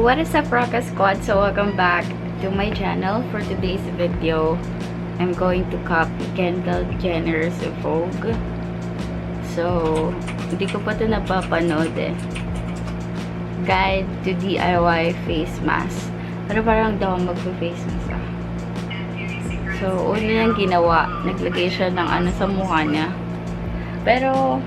What is up, Rocket Squad? So welcome back to my channel. For today's video, I'm going to copy Kendall Jenner's Vogue. So, hindi ko pa ito napapanood eh. Guide to DIY face mask. Pero parang daw magpa-face mask ah. So, una niyang ginawa, naglagay siya ng ano sa mukha niya. Pero,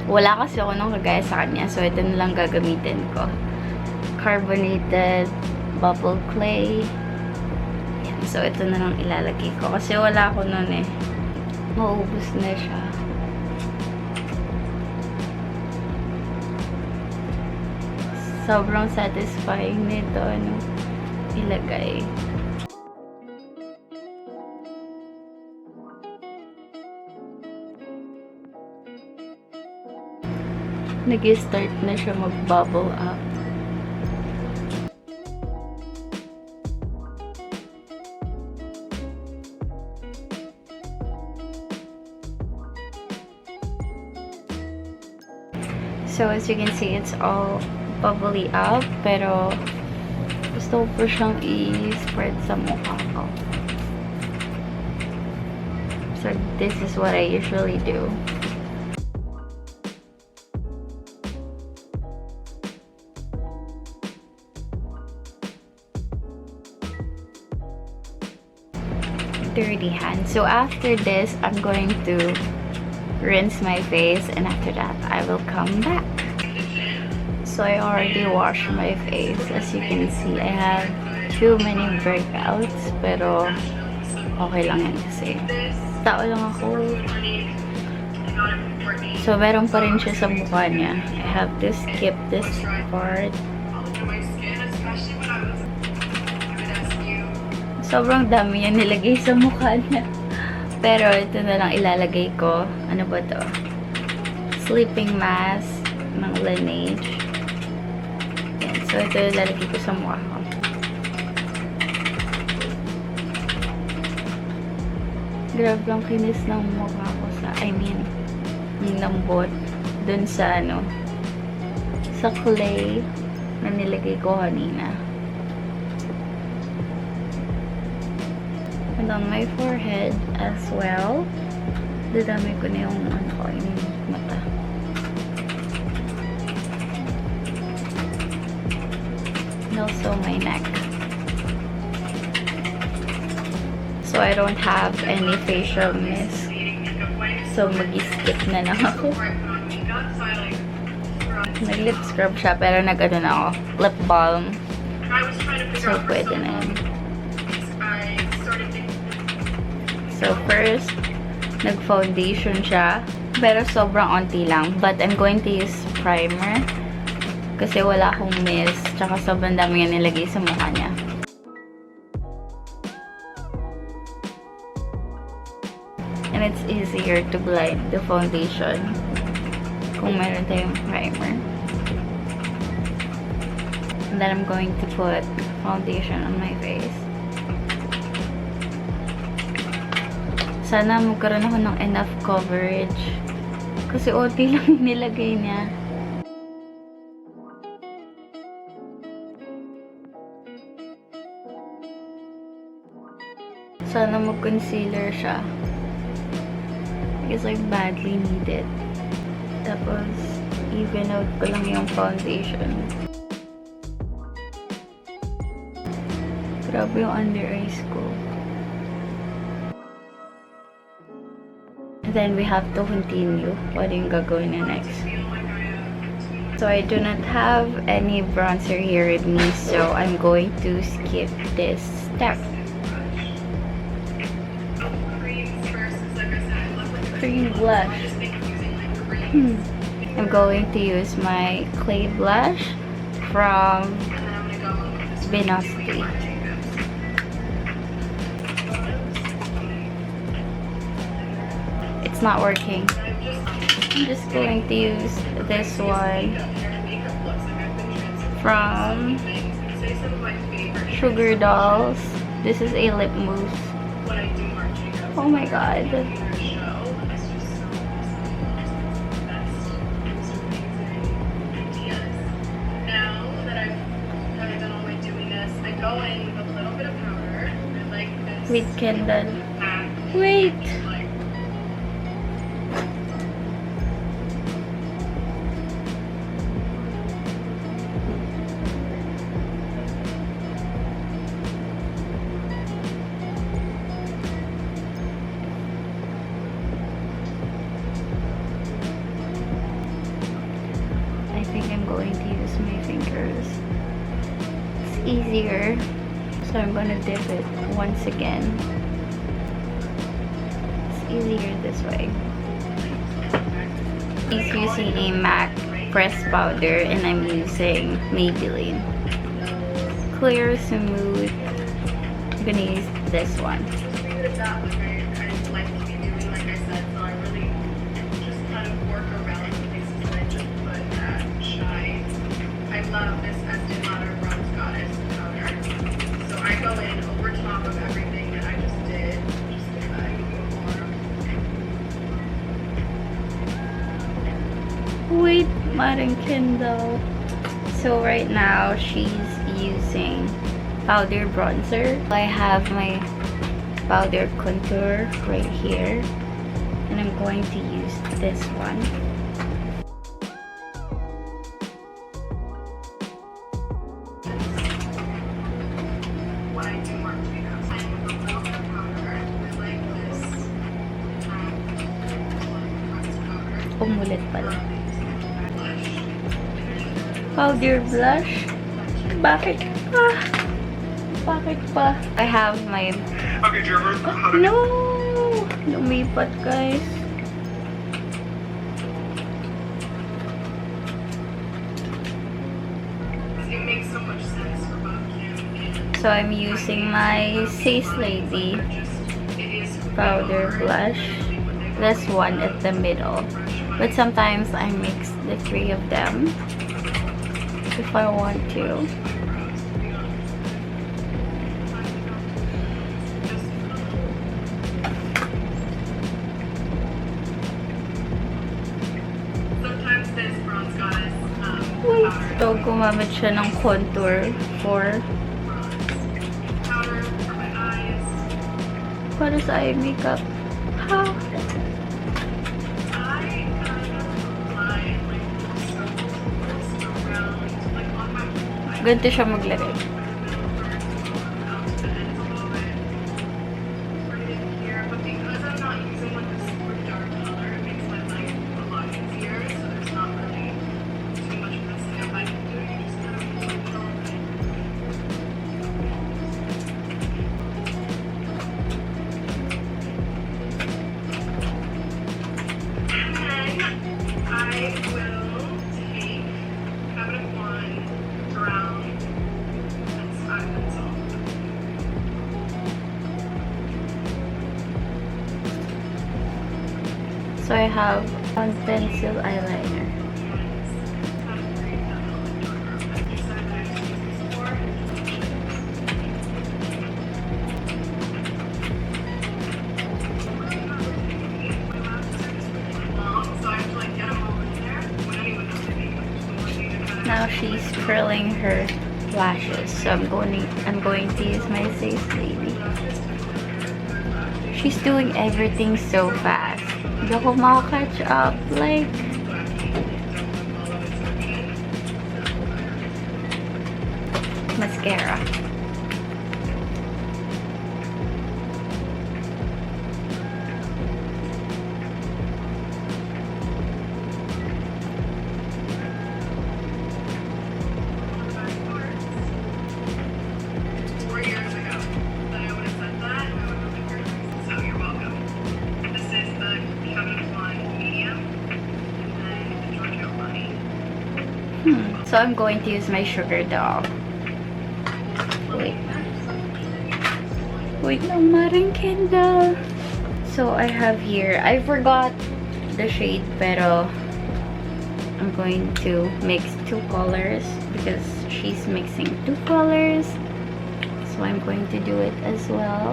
wala kasi ako nung kagaya sa kanya. So, ito na lang gagamitin ko. Carbonated bubble clay. Yan. So, ito na lang ilalagay ko. Kasi wala ako nun eh. Maubos na siya. Sobrang satisfying nito. Ano, ilagay. Nag-start na siya mag-bubble up. So, as you can see, it's all bubbly up, pero gusto ko po siyang i-spread sa mukha ko. So, this is what I usually do. Dirty hand. So, after this, I'm going to rinse my face, and after that I will come back. So I already washed my face. As you can see, I have too many breakouts, pero okay lang yan kasi tao lang ako. So meron pa rin siya sa mukha niya. I have to skip this part. Sobrang dami niya nilagay sa mukha niya. Pero ito na lang ilalagay ko. Ano ba to? Sleeping mask ng Laneige. Yan. So ito ilalagay ko sa mukha ko. Grabe ang kinis ng mukha ko sa, yung lambot dun sa ano, sa clay na nilagay ko kanina. And on my forehead as well. Dadami ko na yung ano ko, yung mata. And also my neck. So I don't have any facial mist. So mag-skip na lang ako. Nag-lip scrub siya, pero nag-ano na ako, lip balm. So pwede na yun. So, first, nag-foundation siya. Pero sobrang onti lang. But I'm going to use primer. Kasi wala akong mist. Tsaka sobrang dami nga nilagay sa mukha niya. And it's easier to blend the foundation kung meron tayong primer. And then I'm going to put foundation on my face. Sana magkaroon ako ng enough coverage. Kasi OT lang nilagay niya. Sana mag-concealer siya. Because I badly need it. Tapos, even out ko lang yung foundation. Grabe yung under eyes ko. Then we have to continue. What yung gagawin na next? So I do not have any bronzer here with me, so I'm going to skip this step. Cream blush. I'm going to use my clay blush from Binasti. It's not working. I'm just going to use this one from Sugar Dolls. This is a lip mousse. Oh my god. With Kendall. Wait! I think I'm going to use my fingers. It's easier. So I'm gonna dip it once again. It's easier this way. He's using a MAC press powder and I'm using Maybelline. Clear, smooth. I'm gonna use this one. I love this Estee Lauder Bronze Goddess powder. So I go in over top of everything that I just did. Just so that I can go more. Wait, Madam Kendall. So right now she's using powder bronzer. I have my powder contour right here. And I'm going to use this one. Umulit pala. Powder blush? Bakit pa? Bakit pa? I have my... Okay, Trevor. No! Lumipat, guys. It makes so much sense for both Kim and... So I'm using my Says Lady powder blush. This one at the middle. But sometimes I mix the three of them if I want to. Sometimes this Bronze Goddess Wait. So gumamit siya ng contour for powder for my eyes. para sa eye makeup. Ha? Ganito siya maglagay. So I have one pencil eyeliner. Now she's curling her lashes, so I'm going to use my Says Lady. She's doing everything so fast. Hindi ako makaka-catch up. Like, mascara. So I'm going to use my sugar doll. Wait. Wait lang, Maring Kendall. So I have here, I forgot the shade, pero I'm going to mix 2 colors because she's mixing 2 colors. So I'm going to do it as well.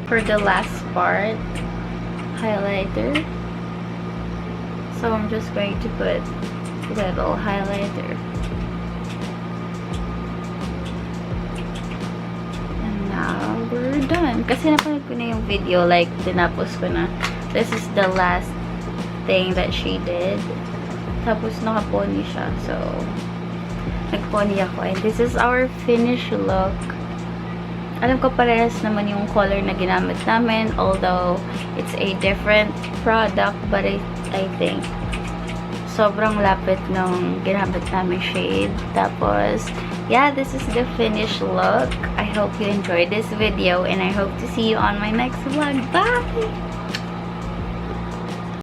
For the last part, highlighter. So I'm just going to put little highlighter. And now we're done. Kasi napanood ko na yung video, like tinapos ko na. This is the last thing that she did. Tapos naka-pony siya. So nag-pony ako. And this is our finished look. Alam ko parehas naman yung color na ginamit namin, although it's a different product, but I think sobrang lapit nung ginamit namin shade. Tapos, yeah, this is the finished look. I hope you enjoyed this video, and I hope to see you on my next vlog. Bye!